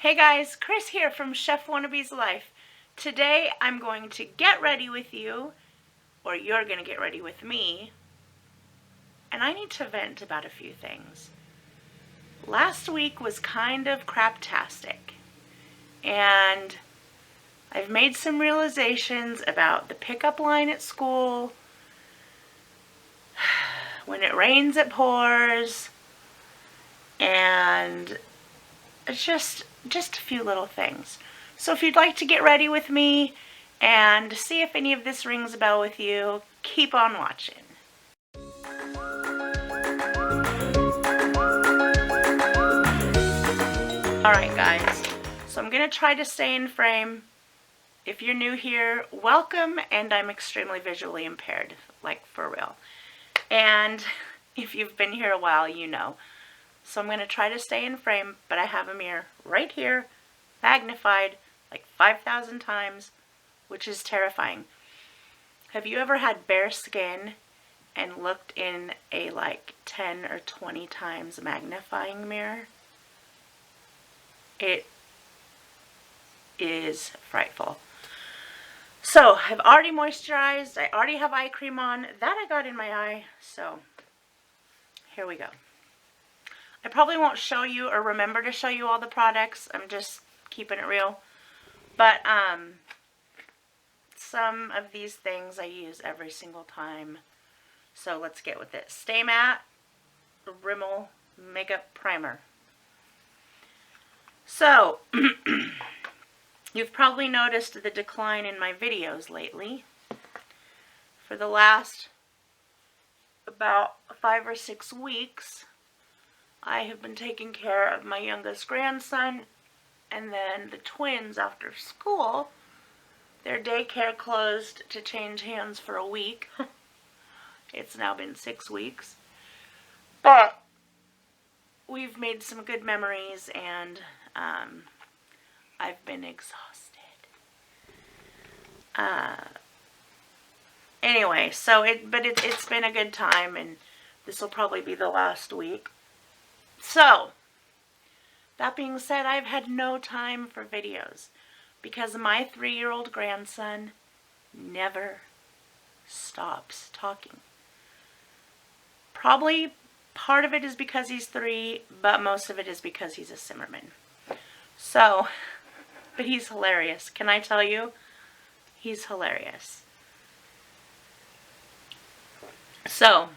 Hey guys, Chris here from Chef Wannabe's Life. Today I'm going to get ready with you, or you're going to get ready with me, and I need to vent about a few things. Last week was kind of craptastic, and I've made some realizations about the pickup line at school. When it rains, it pours, and it's just a few little things. So if you'd like to get ready with me and see if any of this rings a bell with you, keep on watching. Alright guys, so I'm going to try to stay in frame. If you're new here, welcome, and I'm extremely visually impaired, like for real. And if you've been here a while, you know. So I'm going to try to stay in frame, but I have a mirror right here, magnified like 5,000 times, which is terrifying. Have you ever had bare skin and looked in a like 10 or 20 times magnifying mirror? It is frightful. So I've already moisturized, I already have eye cream on, that I got in my eye, so here we go. I probably won't show you or remember to show you all the products. I'm just keeping it real. But some of these things I use every single time. So let's get with it. Stay Matte Rimmel Makeup Primer. So, you've probably noticed the decline in my videos lately. For the last about 5 or 6 weeks, I have been taking care of my youngest grandson, and then the twins after school. Their daycare closed to change hands for a week. It's now been 6 weeks. But we've made some good memories, and I've been exhausted. Anyway, so it's been a good time, and this will probably be the last week. So, that being said, I've had no time for videos because my 3-year-old grandson never stops talking. Probably part of it is because he's 3, but most of it is because he's a Zimmerman. So, but he's hilarious. Can I tell you? He's hilarious. So,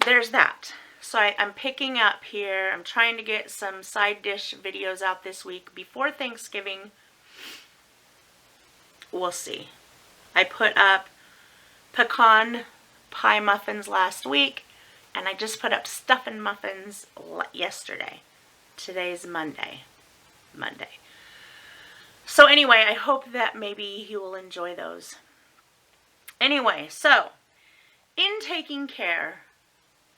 there's that. So I'm picking up here. I'm trying to get some side dish videos out this week before Thanksgiving. We'll see. I put up pecan pie muffins last week, and I just put up stuffing muffins yesterday. Today's Monday. So anyway, I hope that maybe you will enjoy those. Anyway, so in taking care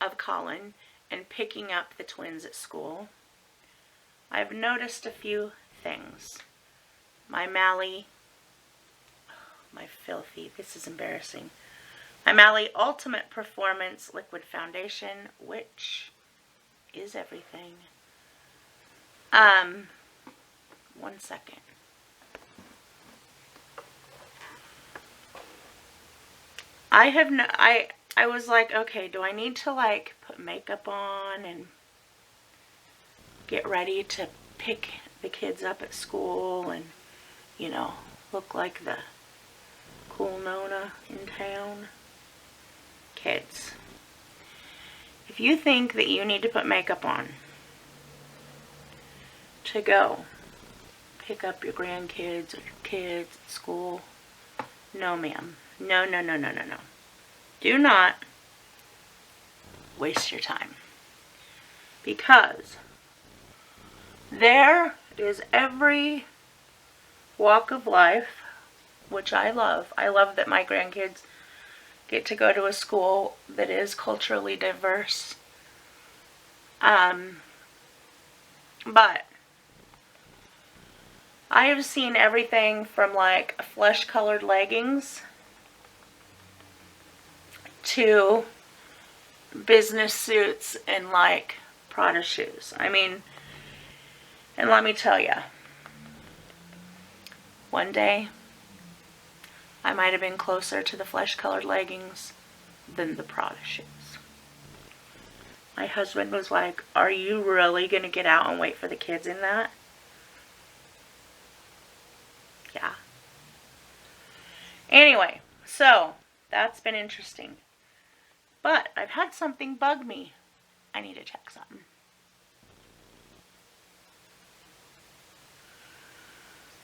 of Colin and picking up the twins at school, I've noticed a few things. My Mally, my filthy, this is embarrassing. My Mally Ultimate Performance Liquid Foundation, which is everything. 1 second. I was like, okay, do I need to like put makeup on and get ready to pick the kids up at school and, you know, look like the cool Nona in town? Kids, if you think that you need to put makeup on to go pick up your grandkids or your kids at school, no ma'am. No. Do not waste your time, because there is every walk of life, which I love. I love that my grandkids get to go to a school that is culturally diverse. But I have seen everything from like flesh-colored leggings to business suits and like Prada shoes. I mean, And let me tell you, one day I might have been closer to the flesh-colored leggings than the Prada shoes. My husband was like, "Are you really going to get out and wait for the kids in that?" Yeah. Anyway, so that's been interesting. But I've had something bug me. I need to check something.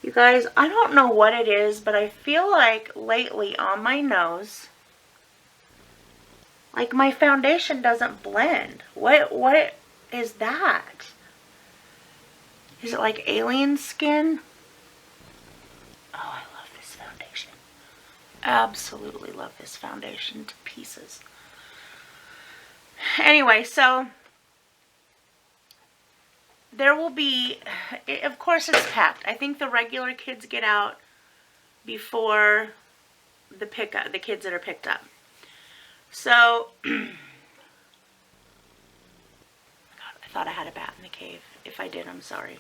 You guys, I don't know what it is, but I feel like lately on my nose, like my foundation doesn't blend. What is that? Is it like alien skin? Oh, I love this foundation. Absolutely love this foundation to pieces. Anyway, so there will be, of course it's packed. I think the regular kids get out before the kids that are picked up. So, God, I thought I had a bat in the cave. If I did, I'm sorry.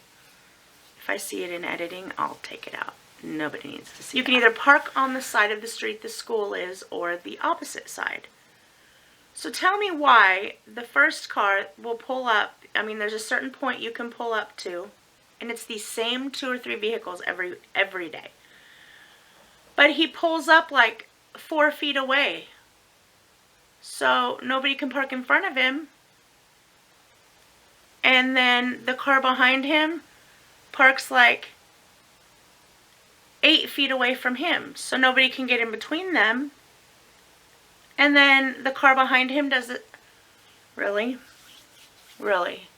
If I see it in editing, I'll take it out. Nobody needs to see it. You can either park on the side of the street the school is or the opposite side. So tell me why the first car will pull up. I mean, there's a certain point you can pull up to, and it's the same 2 or 3 vehicles every day. But he pulls up like 4 feet away, so nobody can park in front of him. And then the car behind him parks like 8 feet away from him, so nobody can get in between them. And then the car behind him does it. Really? Really?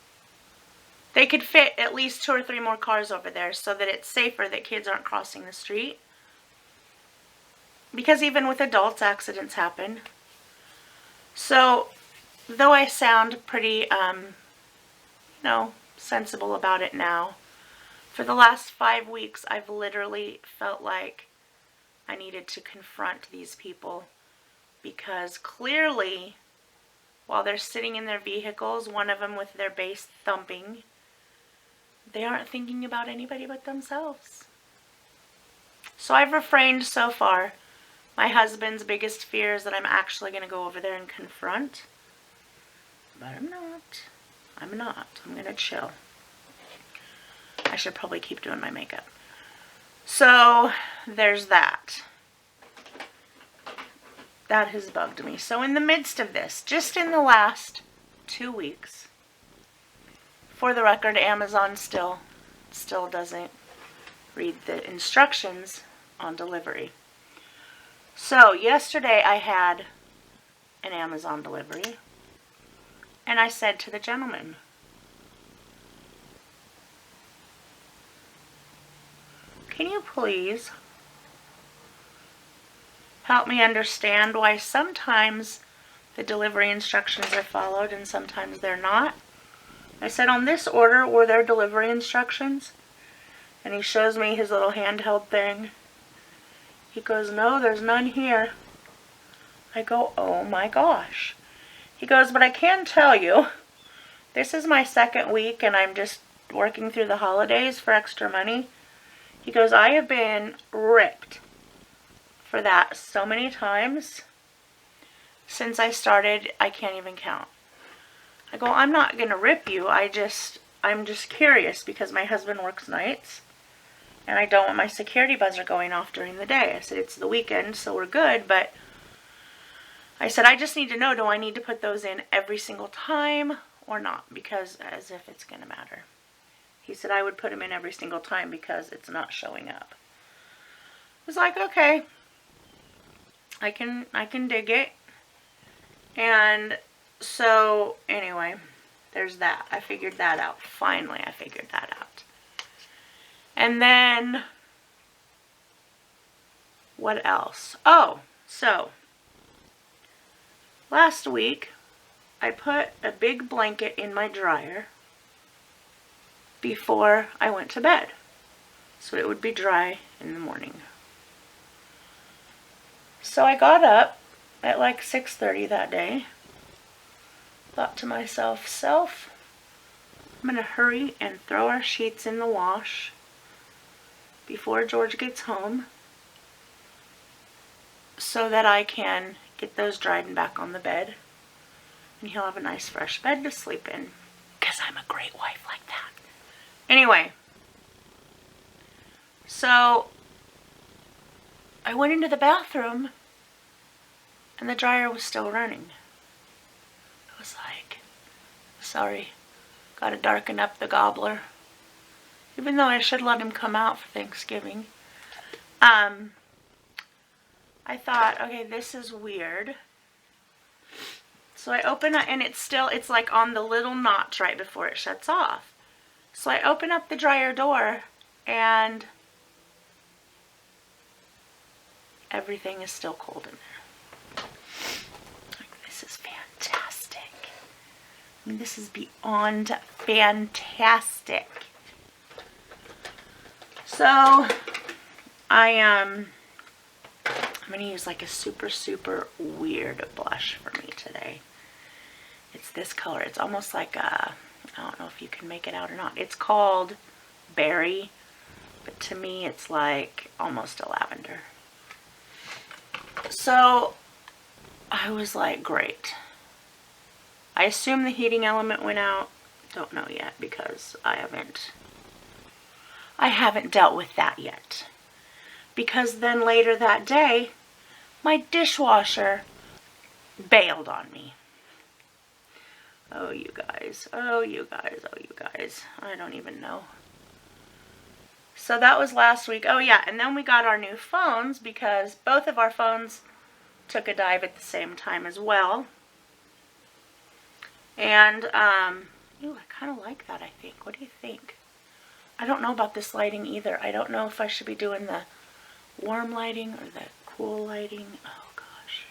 They could fit at least 2 or 3 more cars over there so that it's safer that kids aren't crossing the street. Because even with adults, accidents happen. So, though I sound pretty, sensible about it now, for the last 5 weeks, I've literally felt like I needed to confront these people. Because clearly, while they're sitting in their vehicles, one of them with their bass thumping, they aren't thinking about anybody but themselves. So I've refrained so far. My husband's biggest fear is that I'm actually going to go over there and confront. But I'm not. I'm going to chill. I should probably keep doing my makeup. So, there's that. That has bugged me. So in the midst of this, just in the last 2 weeks, for the record, Amazon still doesn't read the instructions on delivery. So yesterday I had an Amazon delivery, and I said to the gentleman, "Can you please help me understand why sometimes the delivery instructions are followed and sometimes they're not?" I said, "On this order, were there delivery instructions?" And he shows me his little handheld thing. He goes, "No, there's none here." I go, "Oh my gosh." He goes, "But I can tell you, this is my 2nd week and I'm just working through the holidays for extra money." He goes, "I have been ripped for that so many times since I started, I can't even count." I go, "I'm not going to rip you. I'm just curious because my husband works nights and I don't want my security buzzer going off during the day." I said, "It's the weekend, so we're good, but," I said, "I just need to know, do I need to put those in every single time or not? Because as if it's going to matter." He said, "I would put them in every single time because it's not showing up." I was like, "Okay. I can dig it." And so, anyway, there's that. I figured that out. Finally, I figured that out. And then, what else? Oh, so, last week, I put a big blanket in my dryer before I went to bed, so it would be dry in the morning. So I got up at like 6:30 that day. Thought to myself, I'm going to hurry and throw our sheets in the wash before George gets home so that I can get those dried and back on the bed. And he'll have a nice fresh bed to sleep in. Because I'm a great wife like that. Anyway, so I went into the bathroom and the dryer was still running. I was like, sorry, gotta darken up the gobbler. Even though I should let him come out for Thanksgiving. I thought, okay, this is weird. So I open it, and it's like on the little notch right before it shuts off. So I open up the dryer door, and everything is still cold in there. Like, this is fantastic. I mean, this is beyond fantastic. So I'm going to use like a super, super weird blush for me today. It's this color. It's almost like a, I don't know if you can make it out or not. It's called Berry, but to me it's like almost a lavender. So I was like, great. I assume the heating element went out. Don't know yet because I haven't dealt with that yet. Because then later that day, my dishwasher bailed on me. Oh, you guys. Oh, you guys. Oh, you guys. I don't even know. So that was last week. Oh, yeah. And then we got our new phones because both of our phones took a dive at the same time as well. And, ooh, I kind of like that, I think. What do you think? I don't know about this lighting either. I don't know if I should be doing the warm lighting or the cool lighting. Oh, gosh.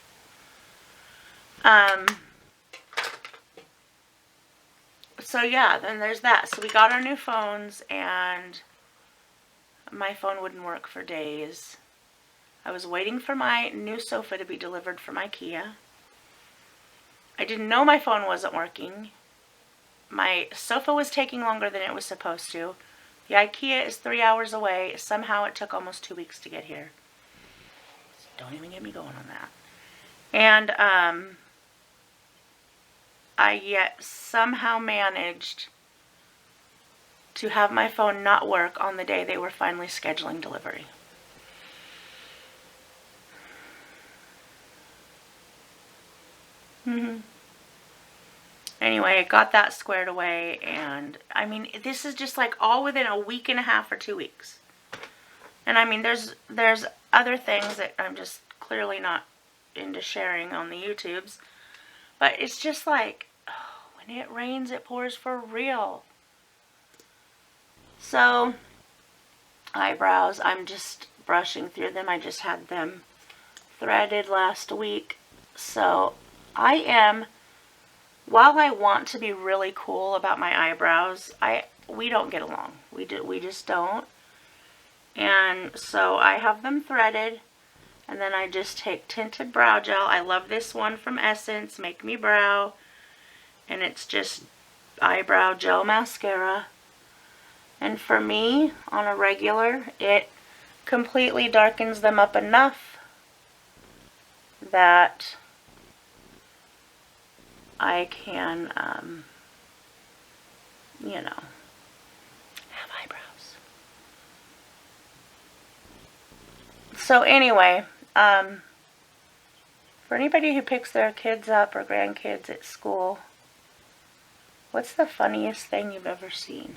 So, yeah, then there's that. So we got our new phones, and my phone wouldn't work for days. I was waiting for my new sofa to be delivered from IKEA. I didn't know my phone wasn't working. My sofa was taking longer than it was supposed to. The IKEA is 3 hours away. Somehow it took almost 2 weeks to get here. So don't even get me going on that. And I yet somehow managed to have my phone not work on the day they were finally scheduling delivery. Anyway, I got that squared away, and I mean, this is just like all within a week and a half or 2 weeks. And I mean, there's other things that I'm just clearly not into sharing on the YouTubes, but it's just like, oh, when it rains, it pours for real. So, eyebrows, I'm just brushing through them. I just had them threaded last week. So, I am, while I want to be really cool about my eyebrows, we don't get along. We just don't. And so I have them threaded, and then I just take tinted brow gel. I love this one from Essence, Make Me Brow, and it's just eyebrow gel mascara. And for me, on a regular, it completely darkens them up enough that I can, you know, have eyebrows. So anyway, for anybody who picks their kids up or grandkids at school, what's the funniest thing you've ever seen?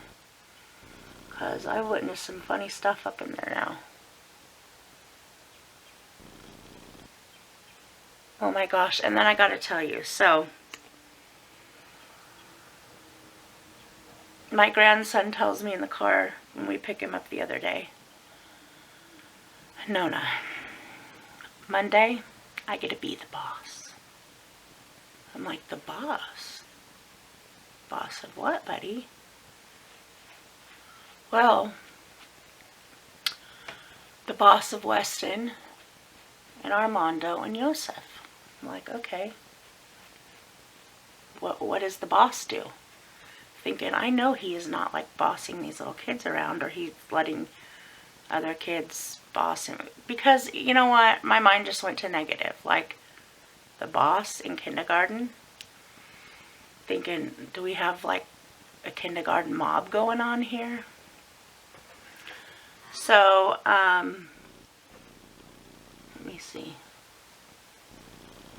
Because I've witnessed some funny stuff up in there now. Oh my gosh, and then I gotta tell you, so my grandson tells me in the car when we pick him up the other day, Nona, Monday, I get to be the boss. I'm like, the boss? Boss of what, buddy? Well, the boss of Weston and Armando and Yosef. I'm like, okay. What does the boss do? thinking, I know he is not like bossing these little kids around, or he's letting other kids boss him. Because, you know what, my mind just went to negative. Like, the boss in kindergarten. Thinking, do we have like a kindergarten mob going on here? So, let me see.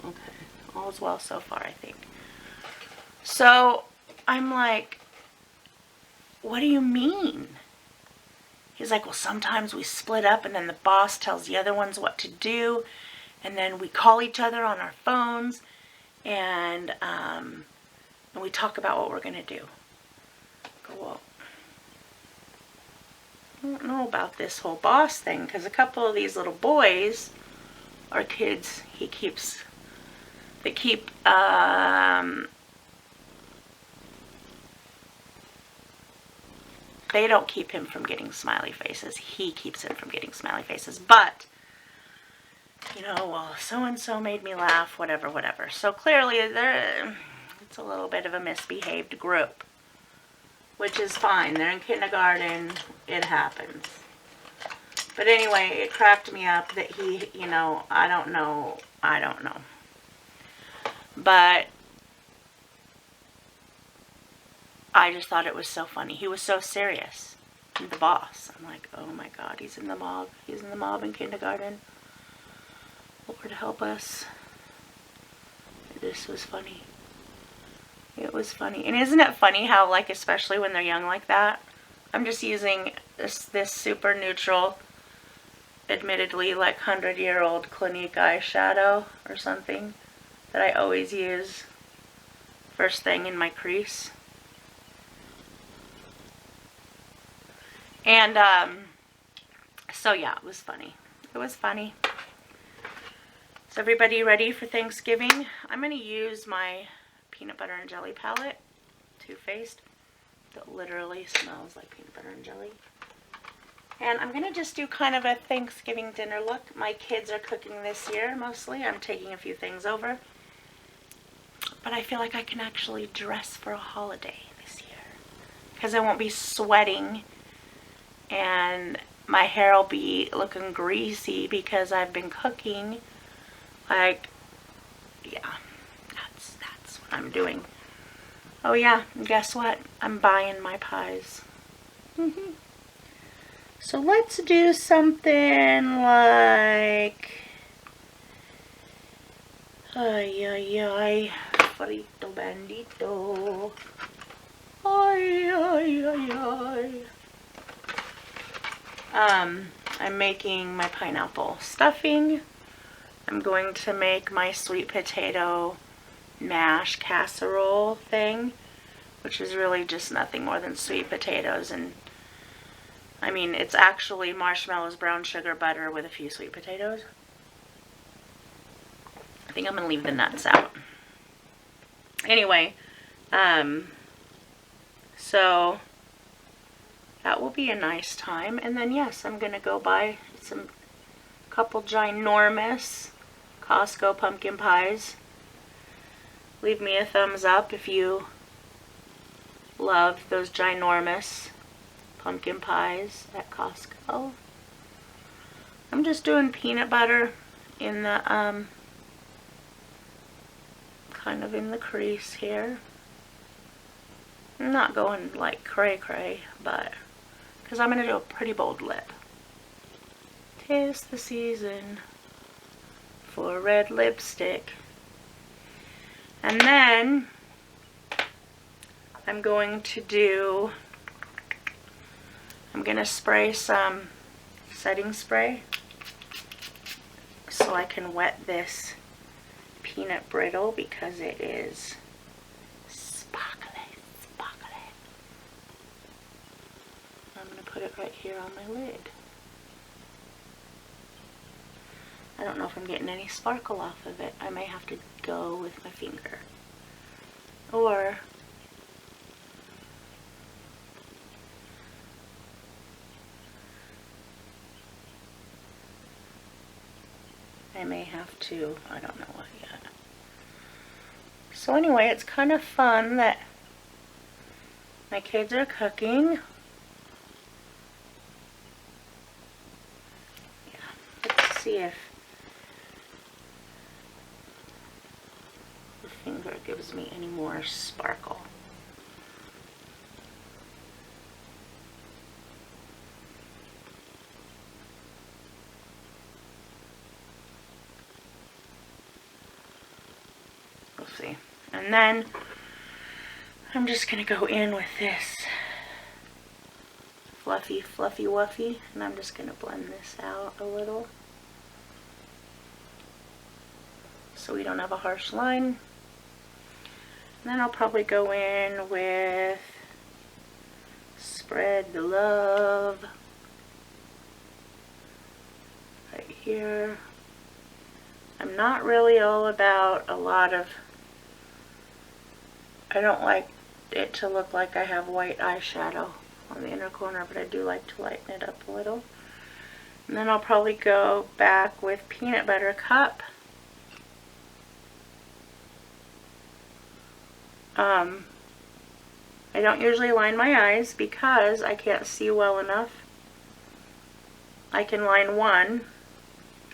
Okay, all's well so far, I think. So, I'm like, what do you mean? He's like, well, sometimes we split up and then the boss tells the other ones what to do, and then we call each other on our phones, and we talk about what we're going to do. I go, well, I don't know about this whole boss thing, because a couple of these little boys are kids he keeps, that keep, they don't keep him from getting smiley faces. He keeps him from getting smiley faces. But, you know, well, so-and-so made me laugh, whatever, whatever. So clearly, it's a little bit of a misbehaved group, which is fine. They're in kindergarten. It happens. But anyway, it cracked me up that he, you know, I don't know. But I just thought it was so funny. He was so serious. The boss. I'm like, oh my God, he's in the mob. He's in the mob in kindergarten. Lord help us. This was funny. It was funny. And isn't it funny how, like, especially when they're young like that, I'm just using this super neutral, admittedly like 100-year-old Clinique eyeshadow or something that I always use first thing in my crease. And, so yeah, it was funny. It was funny. Is everybody ready for Thanksgiving? I'm going to use my peanut butter and jelly palette, Too Faced, that literally smells like peanut butter and jelly. And I'm going to just do kind of a Thanksgiving dinner look. My kids are cooking this year, mostly. I'm taking a few things over. But I feel like I can actually dress for a holiday this year, because I won't be sweating and my hair will be looking greasy because I've been cooking. Like, yeah, that's what I'm doing. Oh yeah, and guess what? I'm buying my pies. So let's do something like, ay, ay, ay, frito bandito. Ay, ay, ay, ay. I'm making my pineapple stuffing. I'm going to make my sweet potato mash casserole thing, which is really just nothing more than sweet potatoes, and I mean, it's actually marshmallows, brown sugar, butter with a few sweet potatoes. I think I'm going to leave the nuts out. Anyway, so that will be a nice time. And then, yes, I'm going to go buy some couple ginormous Costco pumpkin pies. Leave me a thumbs up if you love those ginormous pumpkin pies at Costco. I'm just doing peanut butter in the, kind of in the crease here. I'm not going like cray-cray, but, because I'm going to do a pretty bold lip. 'Tis the season for red lipstick. And then I'm going to spray some setting spray so I can wet this peanut brittle because it is sparkly. I'm going to put it right here on my lid. I don't know if I'm getting any sparkle off of it. I may have to go with my finger. Or I may have to, I don't know what yet. So anyway, it's kind of fun that My kids are cooking. Yeah, let's see if the finger gives me any more sparkle. We'll see. And then I'm just going to go in with this fluffy wuffy, and I'm just going to blend this out a little so we don't have a harsh line. And then I'll probably go in with Spread the Love right here. I'm not really all about a lot of, I don't like it to look like I have white eyeshadow on the inner corner, but I do like to lighten it up a little. And then I'll probably go back with Peanut Butter Cup. I don't usually line my eyes because I can't see well enough. I can line one,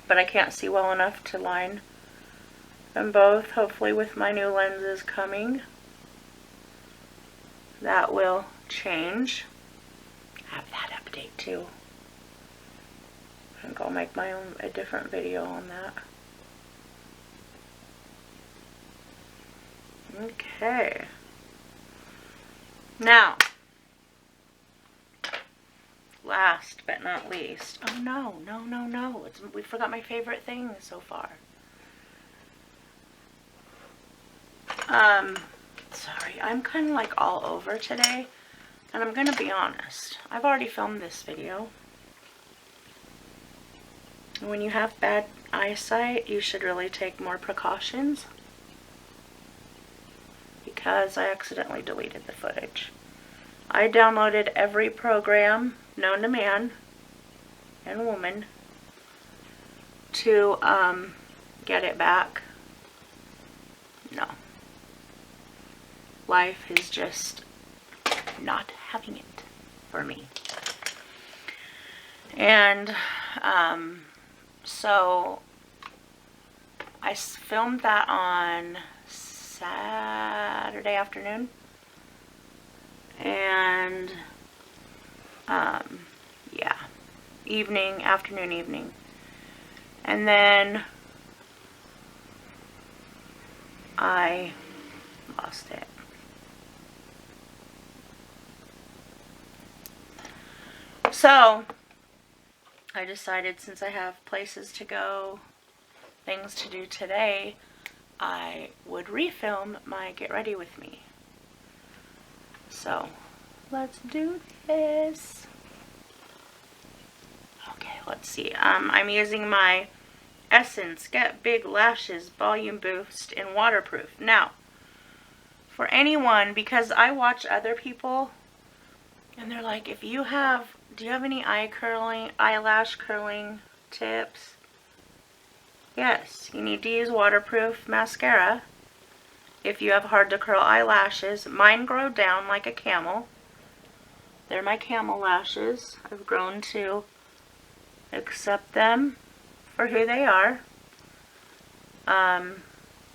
but I can't see well enough to line them both. Hopefully with my new lenses coming, that will change. I have that update too. I think I'll make a different video on that. Okay. Now, last but not least. Oh no. We forgot my favorite thing so far. Sorry, I'm kind of like all over today, and I'm gonna be honest. I've already filmed this video. When you have bad eyesight, you should really take more precautions, because I accidentally deleted the footage. I downloaded every program known to man and woman to get it back. No. Life is just not having it for me. And so I filmed that on Saturday afternoon, and yeah, afternoon, evening, and then I lost it. So I decided, since I have places to go, things to do today, I would refilm my Get Ready With Me. So let's do this. Okay, let's see. I'm using my Essence Get Big Lashes Volume Boost in Waterproof. Now, for anyone, because I watch other people, and they're like, do you have any eyelash curling tips? Yes, you need to use waterproof mascara if you have hard to curl eyelashes. Mine grow down like a camel. They're my camel lashes. I've grown to accept them for who they are.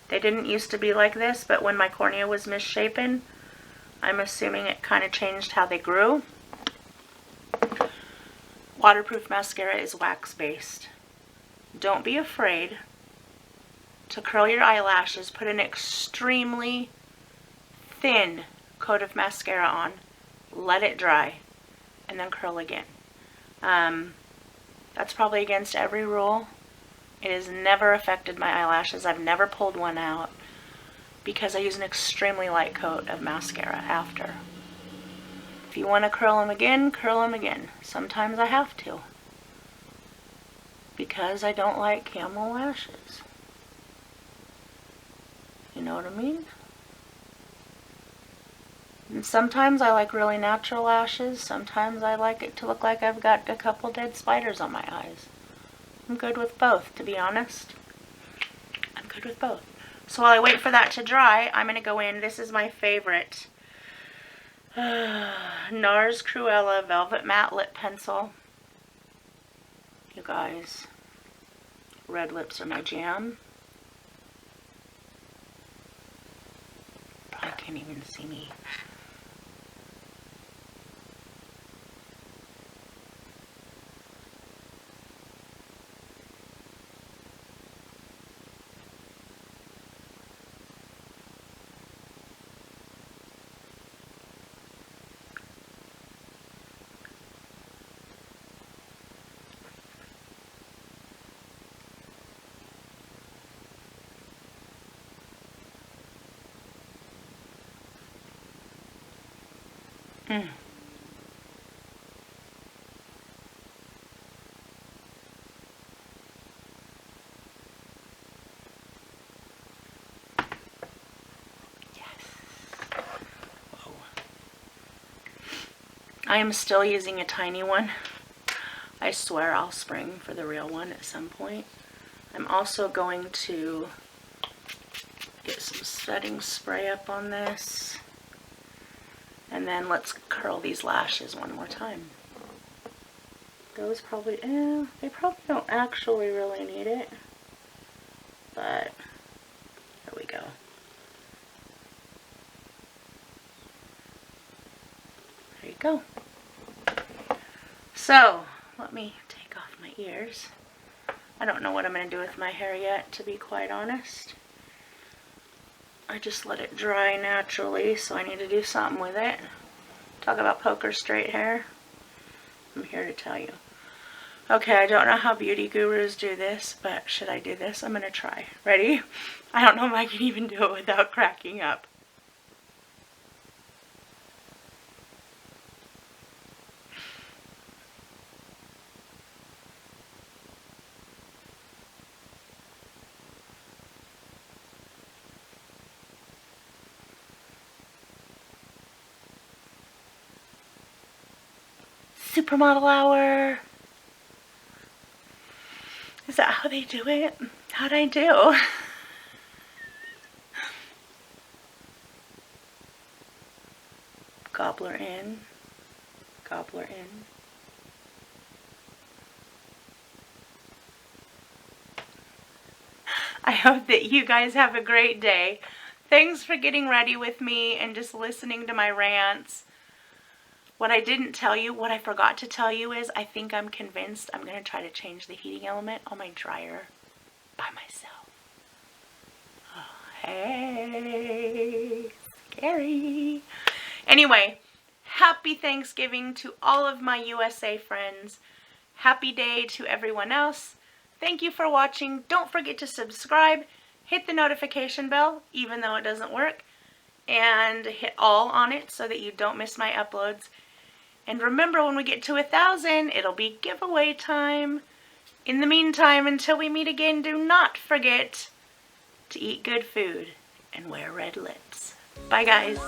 They didn't used to be like this, but when my cornea was misshapen, I'm assuming it kind of changed how they grew. Waterproof mascara is wax-based. Don't be afraid to curl your eyelashes. Put an extremely thin coat of mascara on, let it dry, and then curl again. That's probably against every rule. It has never affected my eyelashes. I've never pulled one out because I use an extremely light coat of mascara after. If you want to curl them again, curl them again. Sometimes I have to, because I don't like camel lashes. You know what I mean? And sometimes I like really natural lashes. Sometimes I like it to look like I've got a couple dead spiders on my eyes. I'm good with both, to be honest. I'm good with both. So while I wait for that to dry, I'm going to go in. This is my favorite NARS Cruella Velvet Matte Lip Pencil. You guys, red lips are my jam. I can't even see me. Mm. I am still using a tiny one. I swear I'll spring for the real one at some point. I'm also going to get some setting spray up on this. And then let's curl these lashes one more time. Those probably, they probably don't actually really need it. But, there we go. There you go. So, let me take off my ears. I don't know what I'm going to do with my hair yet, to be quite honest. I just let it dry naturally, so I need to do something with it. Talk about poker straight hair. I'm here to tell you. Okay, I don't know how beauty gurus do this, but should I do this? I'm going to try. Ready? I don't know if I can even do it without cracking up. Supermodel hour. Is that how they do it? How'd I do? Gobbler in. Gobbler in. I hope that you guys have a great day. Thanks for getting ready with me and just listening to my rants. What I didn't tell you, what I forgot to tell you is I'm convinced I'm going to try to change the heating element on my dryer by myself. Oh, hey, scary. Anyway, happy Thanksgiving to all of my USA friends. Happy day to everyone else. Thank you for watching. Don't forget to subscribe. Hit the notification bell, even though it doesn't work. And hit all on it so that you don't miss my uploads. And remember, when we get to 1,000, it'll be giveaway time. In the meantime, until we meet again, do not forget to eat good food and wear red lips. Bye, guys.